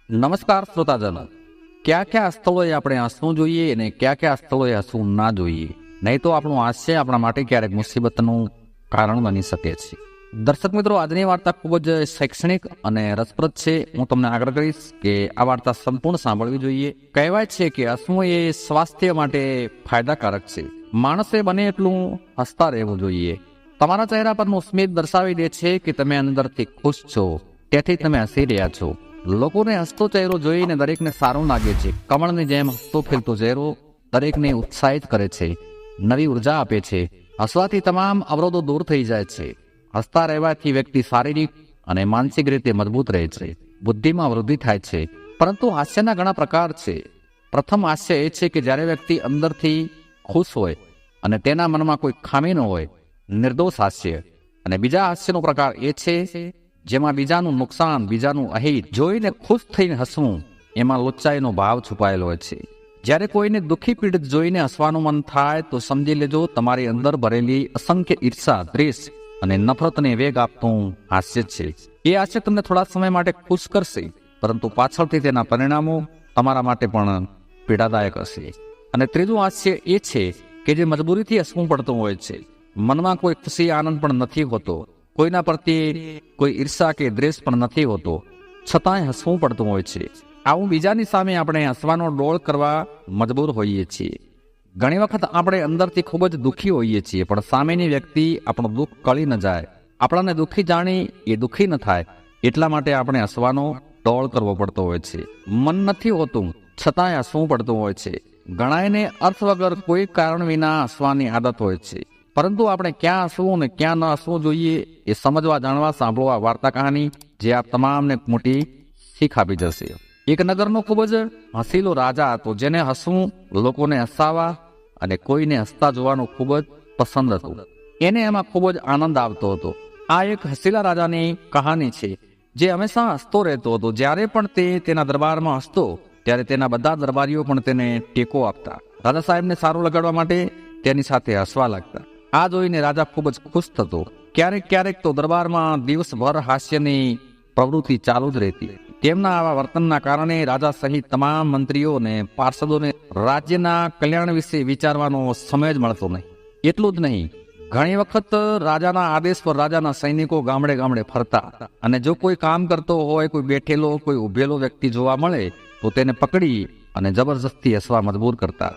નમસ્કાર શ્રોતાજનો, કયા કયા સ્થળોએ આપણે હસવું જોઈએ અને કયા કયા સ્થળોએ હસવું ના જોઈએ, નહીં તો આપણું હાસ્ય આપણા માટે ક્યારેક મુસીબતનું કારણ બની શકે છે. દર્શક મિત્રો, આજની વાર્તા ખૂબ જ શૈક્ષણિક અને રસપ્રદ છે. હું તમને આગળ કહીશ કે આ વાર્તા સંપૂર્ણ સાંભળવી જોઈએ. કહેવાય છે કે હસવું એ સ્વાસ્થ્ય માટે ફાયદાકારક છે. માણસે બને એટલું હસતા રહેવું જોઈએ. તમારા ચહેરા પરનું સ્મિત દર્શાવી દે છે કે તમે અંદરથી ખુશ છો, તેથી તમે હસી રહ્યા છો. લોકોને હસતો ચહેરો જોઈને દરેકને સારું લાગે છે. કમળની જેમ હસતો ફેલતો ચહેરો દરેકને ઉત્સાહિત કરે છે, નવી ઉર્જા આપે છે. હસવાથી તમામ અવરોધો દૂર થઈ જાય છે. હસતા રહેવાથી વ્યક્તિ શારીરિક અને માનસિક રીતે મજબૂત રહે છે, બુદ્ધિમાં વૃદ્ધિ થાય છે. પરંતુ હાસ્યના ઘણા પ્રકાર છે. પ્રથમ હાસ્ય એ છે કે જ્યારે વ્યક્તિ અંદરથી ખુશ હોય અને તેના મનમાં કોઈ ખામી ન હોય, નિર્દોષ હાસ્ય. અને બીજા હાસ્યનો પ્રકાર એ છે જેમાં બીજાનું નુકસાન, બીજાનું અહિત જોઈને ખુશ થઈને હસવું. એમાં લુચ્ચાઈનો ભાવ છુપાયેલો હોય છે. જ્યારે કોઈને દુઃખી પીડિત જોઈને હસવાનું મન થાય તો સમજી લેજો તમારી અંદર ભરેલી અસંખ્ય ઈર્ષા, દ્વેષ અને નફરતને વેગ આપતું હાસ્ય છે. એ હાસ્ય તમને થોડા સમય માટે ખુશ કરશે, પરંતુ પાછળથી તેના પરિણામો તમારા માટે પણ પીડાદાયક હશે. અને ત્રીજું હાસ્ય એ છે કે જે મજબૂરીથી હસવું પડતું હોય છે. મનમાં કોઈ ખુશી, આનંદ પણ નથી હોતો, કોઈના પ્રત્યે કોઈ ઈર્ષા કે દ્વેષ પણ નથી હોતો, છતાંય હસવું પડતું હોય છે. આવું બીજાની સામે આપણે હસવાનો ડોળ કરવા મજબૂર હોઈએ છીએ. ઘણી વખત આપણે અંદરથી ખૂબ જ દુઃખી હોઈએ છીએ, પણ સામેની વ્યક્તિ આપણું દુઃખ કળી ન જાય, આપણાને દુઃખી જાણી એ દુઃખી ન થાય, એટલા માટે આપણે હસવાનો ડોળ કરવો પડતો હોય છે. મન નથી હોતું, છતાંય હસવું પડતું હોય છે. ઘણાયને અર્થ વગર કોઈ કારણ વિના હસવાની આદત હોય છે, પરંતુ આપણે ક્યાં હસવું અને ક્યાં ન હસવું જોઈએ એ સમજવા, જાણવા, સાંભળવા આ વાર્તા કહાની, જે આ તમામને મોટી શીખ આપી જશે. એક નગરનો ખૂબ જ હસીલો રાજા હતો, જેને હસવું, લોકોને હસાવા અને કોઈને હસતા જોવાનું ખૂબ જ પસંદ હતું. એને એમાં ખૂબ જ આનંદ આવતો હતો. આ એક હસીલા રાજાની કહાની છે, જે હંમેશા હસતો રહેતો હતો. જ્યારે પણ તે તેના દરબારમાં હસતો, ત્યારે તેના બધા દરબારીઓ પણ તેને ટેકો આપતા. રાજા સાહેબને સારું લગાડવા માટે તેની સાથે હસવા લાગતા. આ જોઈને રાજા ખૂબ જ ખુશ થતો. ક્યારેક ક્યારેક તો દરબારમાં દિવસભર હાસ્યની પ્રવૃત્તિ ચાલુ જ રહેતી. તેમના આવા વર્તનના કારણે રાજા સહિત તમામ મંત્રીઓ અને પાર્ષદોને રાજ્યના કલ્યાણ વિશે વિચારવાનો સમય જ મળતો નહીં. એટલું જ નહીં, ઘણી વખત રાજાના આદેશ પર રાજાના સૈનિકો ગામડે ગામડે ફરતા અને જો કોઈ કામ કરતો હોય, કોઈ બેઠેલો, કોઈ ઉભેલો વ્યક્તિ જોવા મળે તો તેને પકડી અને જબરજસ્તી હસવા મજબૂર કરતા.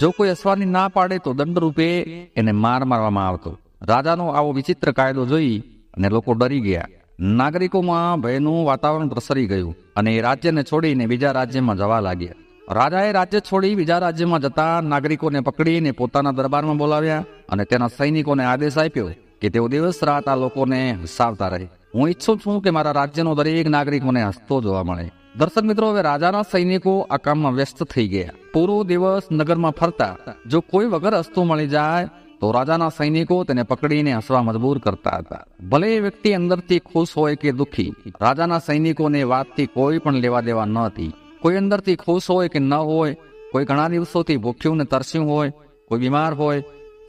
જો કોઈ હસવાની ના પાડે તો દંડ રૂપે એને મારવામાં આવતો. રાજાનો આવો વિચિત્ર કાયદો જોઈ અને લોકો ડરી ગયા. નાગરિકોમાં ભયનું વાતાવરણ પ્રસરી ગયું અને એ રાજ્યને છોડીને બીજા રાજ્યમાં જવા લાગ્યા. રાજાએ રાજ્ય છોડી બીજા રાજ્યમાં જતા નાગરિકોને પકડીને પોતાના દરબારમાં બોલાવ્યા અને તેના સૈનિકોને આદેશ આપ્યો કે તેઓ દિવસ રાત આ લોકોને હસાવતા રહે. હું ઈચ્છું છું કે મારા રાજ્યનો દરેક નાગરિક મને હસતો જોવા મળે. દર્શક મિત્રો, હવે રાજાના સૈનિકો આ કામમાં વ્યસ્ત થઈ ગયા. પૂરો દિવસ નગરમાં ફરતા. જો કોઈ વગર હસતું મળી જાય તો રાજાના સૈનિકો તેને પકડીને હસવા મજબૂર કરતા હતા. ભલે એ વ્યક્તિ અંદરથી ખુશ હોય કે દુઃખી, રાજાના સૈનિકોને વાતથી કોઈ પણ લેવા દેવા ન હતી. કોઈ અંદરથી ખુશ હોય કે ન હોય, કોઈ ઘણા દિવસોથી ભૂખ્યું ને તરસ્યું હોય, કોઈ બીમાર હોય,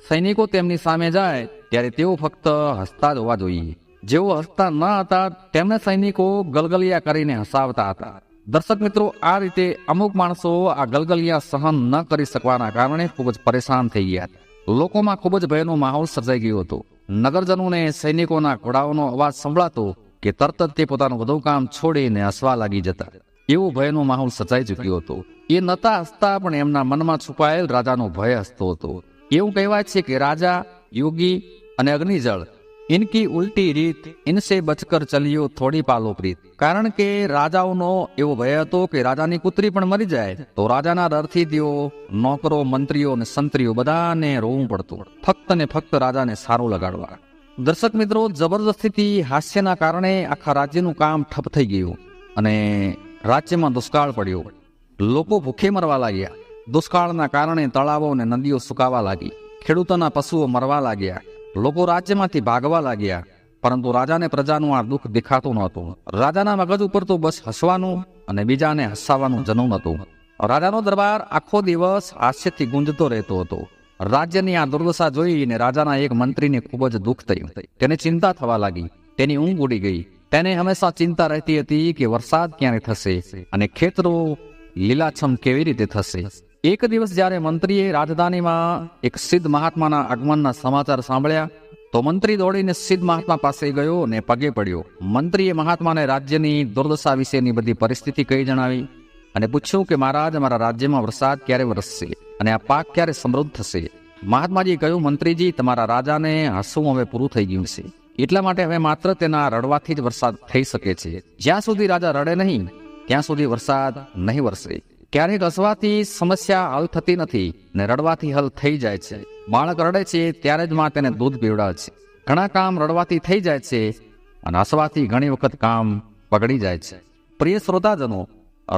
સૈનિકો તેમની સામે જાય ત્યારે તેઓ ફક્ત હસતા જ હોવા જોઈએ. જેઓ હસતા ન હતા તેમને સૈનિકો ગલગલિયા કરીને હસાવતા હતા. દર્શક મિત્રો, આ રીતે અમુક માણસો આ ગલગલિયા સહન ન કરી શકવાના કારણે ખૂબ જ પરેશાન થઈ ગયા. લોકોમાં ખૂબ જ ભયનો માહોલ સર્જાઈ ગયો હતો. નગરજનોને સૈનિકોના ઘોડાઓનો અવાજ સંભળાતો કે તરત જ તે પોતાનું બધું કામ છોડીને હસવા લાગી જતા. એવો ભયનો માહોલ સર્જાઈ ચૂક્યો હતો. એ નતા હસતા, પણ એમના મનમાં છુપાયેલ રાજાનો ભય હસતો હતો. એવું કહેવાય છે કે રાજા, યોગી અને અગ્નિજળ, ઇનકી ઉલટી રીત, ઇનસે બચકર ચલિયો થોડી પાલો પ્રીત. કારણ કે રાજાઓનો એવો ભય હતો કે રાજાની પુત્રી પણ મરી જાય તો રાજાના ડરથી તેઓ નોકરો, મંત્રીઓ અને સંત્રીઓ બધાને રોવું પડતું, ફક્ત ને ફક્ત રાજાને સારું લગાડવા. દર્શક મિત્રો, જબરદસ્તીથી હાસ્યના કારણે આખા રાજ્યનું કામ ઠપ થઈ ગયું અને રાજ્યમાં દુષ્કાળ પડ્યો. લોકો ભૂખે મરવા લાગ્યા. દુષ્કાળના કારણે તળાવો અને નદીઓ સુકાવા લાગી. ખેડૂતોના પશુઓ મરવા લાગ્યા. લોકો રાજ્યમાંથી ભાગવા લાગ્યા. પરંતુ રાજાને પ્રજાનું આ દુઃખ દેખાતું નહોતું. રાજાના મગજ ઉપર તો બસ હસવાનું અને બીજાને હસાવવાનું જનૂન હતું. રાજાનો દરબાર આખો દિવસ હાસ્યથી ગુંજતો રહેતો હતો. રાજ્યની આ દુર્દશા જોઈને રાજાના એક મંત્રીને ખૂબ જ દુઃખ થયું. તેને ચિંતા થવા લાગી. તેની ઊંઘ ઉડી ગઈ. તેને હંમેશા ચિંતા રહેતી હતી કે વરસાદ ક્યારે થશે અને ખેતરો લીલાછમ કેવી રીતે થશે. એક દિવસ જ્યારે મંત્રીએ રાજધાનીમાં એક સિદ્ધ મહાત્માના આગમનના સમાચાર સાંભળ્યા તો મંત્રી દોડીને સિદ્ધ મહાત્મા પાસે ગયો અને પગે પડ્યો. મંત્રીએ મહાત્માને રાજ્યની દુર્દશા વિશેની બધી પરિસ્થિતિ કહી જણાવી અને પૂછ્યું કે મહારાજ, અમારા રાજ્યમાં વરસાદ ક્યારે વરસશે અને આ પાક ક્યારે સમૃદ્ધ થશે. મહાત્માજી કહ્યું, મંત્રીજી, તમારા રાજાને હસવું હવે પૂરું થઈ ગયું છે, એટલા માટે હવે માત્ર તેના રડવાથી જ વરસાદ થઈ શકે છે. જ્યાં સુધી રાજા રડે નહીં ત્યાં સુધી વરસાદ નહીં વરસે. ક્યારેક હસવાથી સમસ્યા હલ થતી નથી ને રડવાથી હલ થઈ જાય છે. બાળક રડે છે ત્યારે જ માં તેને દૂધ પીવડાવે છે. ઘણા કામ રડવાથી થઈ જાય છે અને હસવાથી ઘણી વખત કામ બગડી જાય છે. પ્રિય શ્રોતાજનો,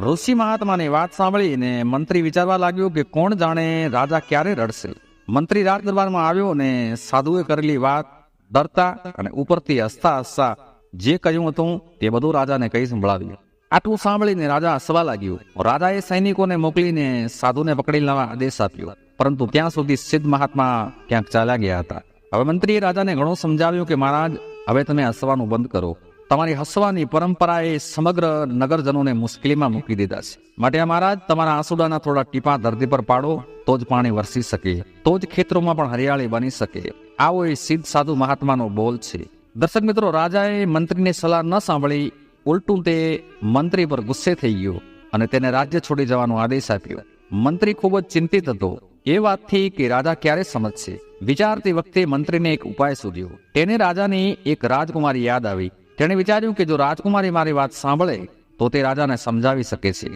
ઋષિ મહાત્માની વાત સાંભળીને મંત્રી વિચારવા લાગ્યો કે કોણ જાણે રાજા ક્યારે રડશે. મંત્રી રાજ દરબારમાં આવ્યો અને સાધુએ કરેલી વાત ડરતા અને ઉપરથી હસતા હસતા જે કહ્યું હતું તે બધું રાજાને કહી સંભળાવ્યું. આટલું સાંભળીને રાજા હસવા લાગ્યો. રાજાએ સૈનિકોને મોકલીને સાધુને પકડી લેવા આદેશ આપ્યો, પરંતુ ત્યાં સુધી સિદ્ધ મહાત્મા ક્યાંક ચાલ્યા ગયા હતા. હવે મંત્રીએ રાજાને ઘણું સમજાવ્યું કે મહારાજ, હવે તમે હસવાનું બંધ કરો. તમારી હસવાની પરંપરાએ સમગ્ર નગરજનોને મુશ્કેલીમાં મૂકી દીધા છે. માટે મહારાજ, તમારા આંસુડાના થોડા ટીપા ધરતી પર પાડો તો જ પાણી વરસી શકે, તો જ ખેતરોમાં પણ હરિયાળી બની શકે. આવો એ સિદ્ધ સાધુ મહાત્માનો બોલ છે. દર્શક મિત્રો, રાજાએ મંત્રીની સલાહ ન સાંભળી, ઉલટું તે મંત્રી પર ગુસ્સે થઈ ગયો અને તેને રાજ્ય છોડી જવાનો આદેશ આપ્યો. મંત્રી ખૂબ જ ચિંતિત હતો એ વાતથી કે રાજા ક્યારે સમજશે. વિચારતી વખતે મંત્રીને એક ઉપાય સૂઝ્યો. તેને રાજાની એક રાજકુમારી યાદ આવી. તેણે વિચાર્યું કે જો રાજકુમારી મારી વાત સાંભળે તો તે રાજાને સમજાવી શકે છે.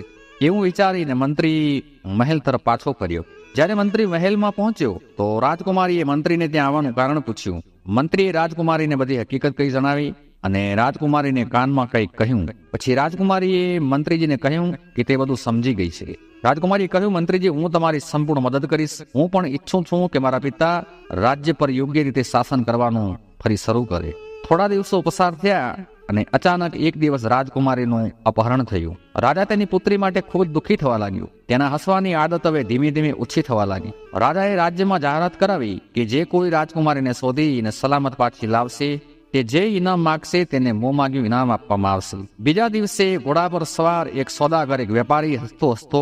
એવું વિચારીને મંત્રી મહેલ તરફ પાછો ફર્યો. જ્યારે મંત્રી મહેલમાં પહોંચ્યો તો રાજકુમારીએ મંત્રીને ત્યાં આવવાનું કારણ પૂછ્યું. મંત્રીએ રાજકુમારીને બધી હકીકત કહી જણાવી અને રાજકુમારીને કાનમાં કંઈક કહ્યું. પછી રાજકુમારીએ મંત્રીજીને કહ્યું કે તે બધું સમજી ગઈ છે. રાજકુમારીએ કહ્યું, મંત્રીજી, હું તમારી સંપૂર્ણ મદદ કરીશ. હું પણ ઈચ્છું છું કે મારા પિતા રાજ્ય પર યોગ્ય રીતે શાસન કરવાનું ફરી શરૂ કરે. થોડા દિવસો પસાર થયા અને અચાનક એક દિવસ રાજકુમારીનું અપહરણ થયું. રાજા તેની પુત્રી માટે ખૂબ જ દુઃખી થવા લાગ્યું. તેના હસવાની આદત હવે ધીમે ધીમે ઓછી થવા લાગી. રાજાએ રાજ્યમાં જાહેરાત કરાવી કે જે કોઈ રાજકુમારીને શોધીને સલામત પાછી લાવશે તે જે ઇનામ માગશે તેને મોં માગ્યું ઇનામ આપવામાં આવશે. બીજા દિવસે ઘોડા પર સવાર એક સોદાગર, એક વેપારી હસતો હસતો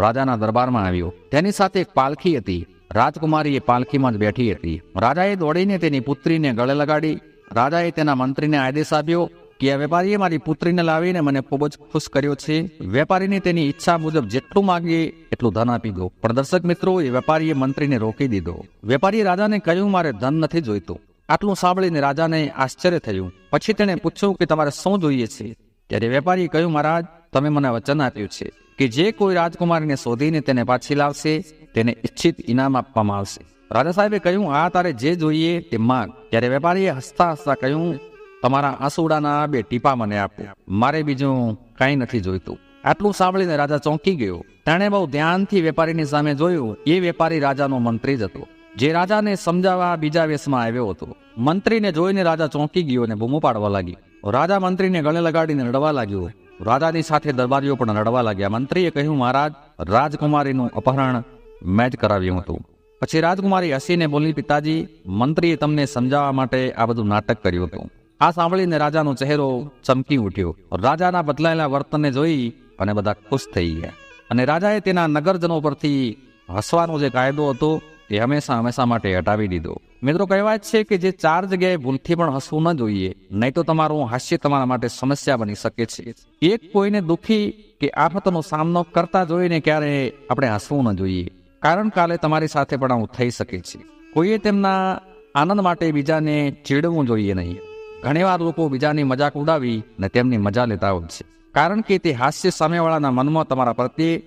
રાજાના દરબારમાં આવ્યો. તેની સાથે એક પાલખી હતી. રાજકુમારી એ પાલખીમાં જ બેઠી હતી. રાજાએ દોડીને તેની પુત્રીને ગળે લગાડી. રાજાએ તેના મંત્રીને આદેશ આપ્યો કે આ વેપારીએ મારી પુત્રીને લાવીને મને ખૂબ જ ખુશ કર્યો છે. વેપારીને તેની ઈચ્છા મુજબ જેટલું માંગે એટલું ધન આપી દો. પણ દર્શક મિત્રો, એ વેપારીએ મંત્રીને રોકી દીધો. વેપારીએ રાજાને કહ્યું, મારે ધન નથી જોઈતું. આટલું સાંભળીને રાજાને આશ્ચર્ય થયું. પછી તેણે પૂછ્યું કે તમારે શું જોઈએ છે? ત્યારે વેપારીએ કહ્યું, મહારાજ, તમે મને વચન આપ્યું છે કે જે કોઈ રાજકુમારીને શોધીને તેને પાછી લાવશે તેને ઈચ્છિત ઇનામ આપવામાં આવશે. રાજા સાહેબે કહ્યું, હા, તારે જે જોઈએ તે માંગ. ત્યારે વેપારીએ હસતા હસતા કહ્યું, તમારા આંસુડાના 2 ટીપા મને આપો, મારે બીજું કંઈ નથી જોઈતું. આટલું સાંભળીને રાજા ચોંકી ગયો. તેણે બહુ ધ્યાનથી વેપારીની સામે જોયું. એ વેપારી રાજાનો મંત્રી જ હતો, જે રાજાને સમજાવવા બીજા વેશમાં આવ્યો હતો. મંત્રીને જોઈને રાજા ચોંકી ગયો અને બૂમો પાડવા લાગ્યો. રાજા મંત્રીને ગળે લગાડીને રડવા લાગ્યો. રાજાની સાથે દરબારીઓ પણ રડવા લાગ્યા. મંત્રીએ કહ્યું, મહારાજ, રાજકુમારીનું અપહરણ મેં જ કરાવ્યું હતું. પછી રાજકુમારી હસીને બોલી, પિતાજી, મંત્રીએ તમને સમજાવવા માટે આ બધું નાટક કર્યું હતું. આ સાંભળીને રાજાનો ચહેરો ચમકી ઉઠ્યો. રાજાના બદલાયેલા વર્તનને જોઈ અને બધા ખુશ થઈ ગયા. અને રાજાએ તેના નગરજનો પરથી હસવાનો જે કાયદો હતો તે હંમેશા માટે હટાવી દીધો. મિત્રો, કહેવાય છે કે જે 4 જગ્યાએ ભૂલથી પણ હસવું ન જોઈએ, નહીં તો તમારું હાસ્ય તમારા માટે સમસ્યા બની શકે છે. એક કોઈને દુઃખી કે આફતનો સામનો કરતા જોઈને ક્યારે આપણે હસવું ન જોઈએ, કારણ કાલે તમારી સાથે પણ આવું થઈ શકે છે. કોઈએ તેમના આનંદ માટે બીજાને ચીડવું જોઈએ નહીં. ઘણીવાર લોકો બીજાની મજાક ઉડાવી ને તેમની મજા લેતા હોય છે, કારણ કે તે હાસ્ય સામેવાળાના મનમાં તમારા પ્રત્યે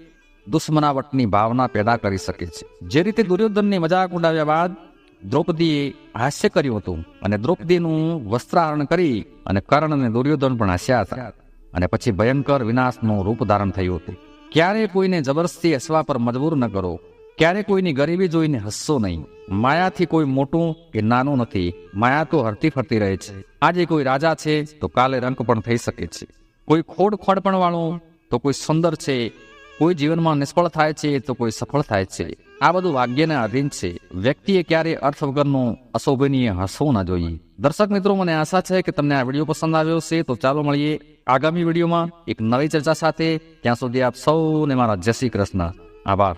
દુશ્મનાવટની ભાવના પેદા કરી શકે છે. જે રીતે દુર્યોધનની મજાક ઉડાવ્યા બાદ દ્રૌપદીએ હાસ્ય કર્યું હતું અને દ્રૌપદીનું વસ્ત્રાહરણ કરી અને કર્ણ અને દુર્યોધન પણ હસ્યા હતા અને પછી ભયંકર વિનાશનું રૂપ ધારણ થયું હતું. ક્યારે કોઈને જબરદસ્તી હસવા પર મજબૂર ન કરો. ક્યારે કોઈની ગરીબી જોઈને હસશો નહીં. માયાથી કોઈ મોટું કે નાનું નથી. માયા તો હરતી ફરતી રહે છે. આજે કોઈ રાજા છે તો કાલે રંક પણ થઈ શકે છે. કોઈ ખોડપણ વાળું તો કોઈ સુંદર છે. કોઈ જીવનમાં નિષ્ફળ થાય છે તો કોઈ સફળ થાય છે. આ બધું ભાગ્યને આધીન છે. વ્યક્તિએ ક્યારે અર્થ વગરનું અશોભનીય હસવું ના જોઈએ. દર્શક મિત્રો, મને આશા છે કે તમને આ વિડીયો પસંદ આવ્યો છે. તો ચાલો મળીએ આગામી વિડીયોમાં એક નવી ચર્ચા સાથે. ત્યાં સુધી આપ સૌને મારા જય શ્રી કૃષ્ણ. આભાર.